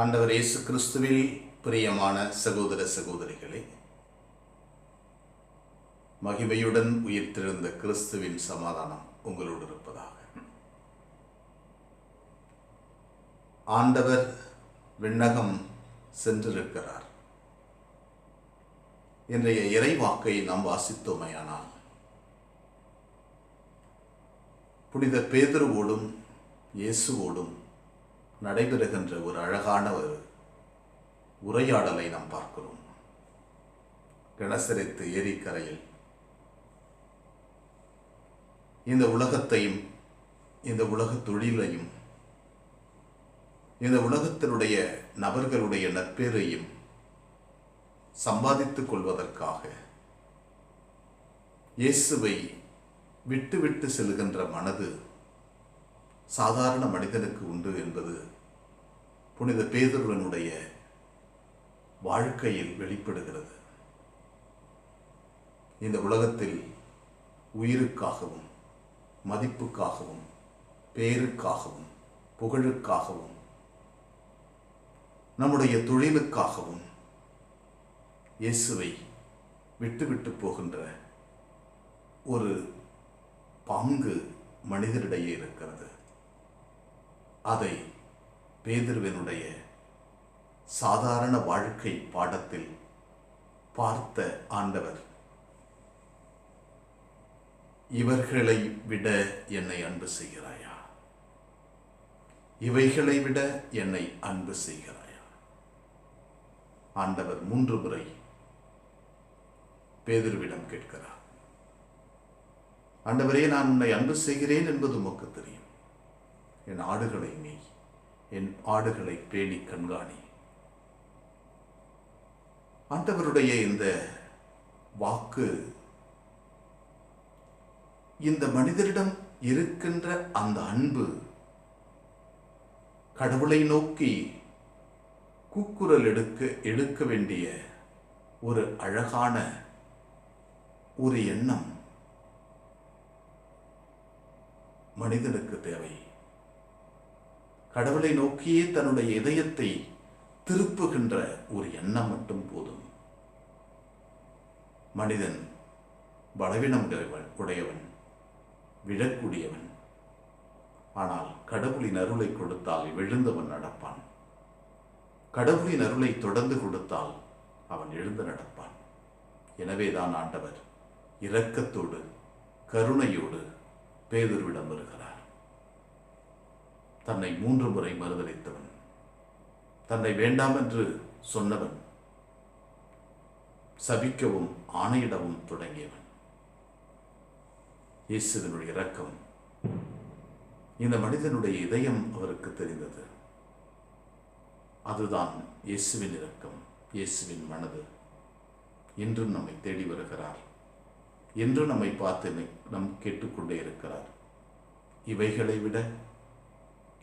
ஆண்டவர் இயேசு கிறிஸ்துவில் பிரியமான சகோதர சகோதரிகளே, மகிமையுடன் உயிர்த்தெழுந்த கிறிஸ்துவின் சமாதானம் உங்களோடு இருப்பதாக. ஆண்டவர் விண்ணகம் சென்றிருக்கிறார். இன்றைய இறைவாக்கை நாம் வாசித்தோமையானால், புனித பேதுருவோடும் இயேசுவோடும் நடைபெறுகின்ற ஒரு அழகான ஒரு உரையாடலை நாம் பார்க்கிறோம். கெனசரேத்து ஏரிக்கரையில் இந்த உலகத்தையும், இந்த உலக தொழிலையும், இந்த உலகத்தினுடைய நபர்களுடைய நற்பேரையும் சம்பாதித்துக் கொள்வதற்காக இயேசுவை விட்டு செல்கின்ற மனது சாதாரண மனிதனுக்கு உண்டு என்பது புனித பேதுருவனுடைய வாழ்க்கையில் வெளிப்படுகிறது. இந்த உலகத்தில் உயிருக்காகவும், மதிப்புக்காகவும், பேருக்காகவும், புகழுக்காகவும், நம்முடைய தொழிலுக்காகவும் இயேசுவை விட்டு போகின்ற ஒரு பாங்கு மனிதரிடையே இருக்கிறது. அதை பேதுருவினுடைய சாதாரண வாழ்க்கை பாடத்தில் பார்த்த ஆண்டவர், இவர்களை விட என்னை அன்பு செய்கிறாயா, இவைகளை விட என்னை அன்பு செய்கிறாயா? ஆண்டவர் 3 முறை பேதுருவிடம் கேட்கிறார். ஆண்டவரே, நான் உன்னை அன்பு செய்கிறேன் என்பது உமக்கு தெரியும். என் ஆடுகளை மேய், என் ஆடுகளை பேணி கண்காணி. ஆண்டவருடைய இந்த வாக்கு இந்த மனிதரிடம் இருக்கின்ற அந்த அன்பு கடவுளை நோக்கி கூக்குரல் எடுக்க வேண்டிய ஒரு அழகான ஒரு எண்ணம் மனிதனுக்கு தேவை. கடவுளை நோக்கியே தன்னுடைய இதயத்தை திருப்புகின்ற ஒரு எண்ணம் மட்டும் போதும். மனிதன் பலவீனம் உடையவன், விழக்கூடியவன். ஆனால் கடவுளின் அருளை கொடுத்தால் விழுந்தவன் நடப்பான். கடவுளின் அருளை தொடர்ந்து கொடுத்தால் அவன் எழுந்து நடப்பான். எனவேதான் ஆண்டவர் இரக்கத்தோடு, கருணையோடு பேதுருவிடம் வருகிறார். தன்னை 3 முறை மறுதலித்தவன், தன்னை வேண்டாம் என்று சொன்னவன், சபிக்கவும் ஆணையிடவும் தொடங்கியவன். இயேசுவினுடைய இரக்கம், இந்த மனிதனுடைய இதயம் அவருக்கு தெரிந்தது. அதுதான் இயேசுவின் இரக்கம், இயேசுவின் மனது. இன்றும் நம்மை தேடி வருகிறார். என்றும் நம்மை பார்த்து நம் கேட்டுக்கொண்டே இருக்கிறார். இவைகளை விட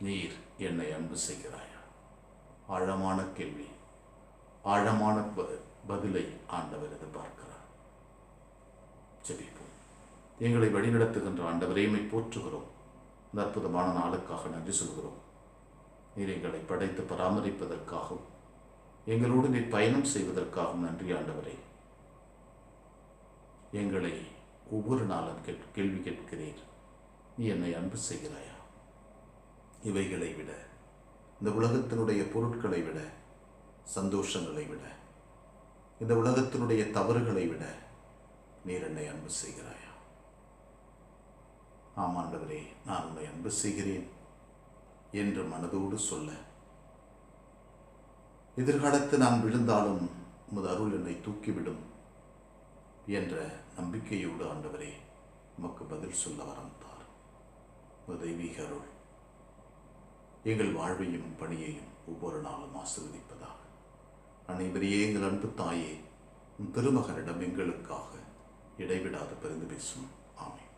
நீர் என்னை அன்பு செய்கிறாயா? ஆழமான கேள்வி, ஆழமான பதிலை ஆண்டவர் எதிர்பார்க்கிறார். ஜெபிப்போம். எங்களை வழிநடத்துகின்ற ஆண்டவரே, உம்மை போற்றுகிறோம். இந்த அற்புதமான நாளுக்காக நன்றி சொல்கிறோம். நீர் எங்களை படைத்து பராமரிப்பதற்காகவும், எங்களோடு நீர் பயணம் செய்வதற்காகவும் நன்றி ஆண்டவரே. எங்களை ஒவ்வொரு நாளும் கேள்வி கேட்கிறீர். நீ என்னை அன்பு செய்கிறாயா? இவைகளை விட, இந்த உலகத்தினுடைய பொருட்களை விட, சந்தோஷங்களை விட, இந்த உலகத்தினுடைய தவறுகளை விட நீர் என்னை அன்பு செய்கிறாயா? ஆமாண்டவரே, நான் உன்னை அன்பு செய்கிறேன் என்று மனதோடு சொல்ல, எதிர்காலத்து நான் விழுந்தாலும் உமது அருள் என்னை தூக்கிவிடும் என்ற நம்பிக்கையோடு ஆண்டவரே உமக்கு பதில் சொல்ல வரம் தார். உமது தெய்வீக அருள் எங்கள் வாழ்வையும் பணியையும் ஒவ்வொரு நாளும் ஆசீர்வதிப்பதாக. அனைவரையே எங்கள் அன்பு தாயே, உன் திருமகனிடம் எங்களுக்காக இடைவிடாது பரிந்து பேசும். ஆமென்.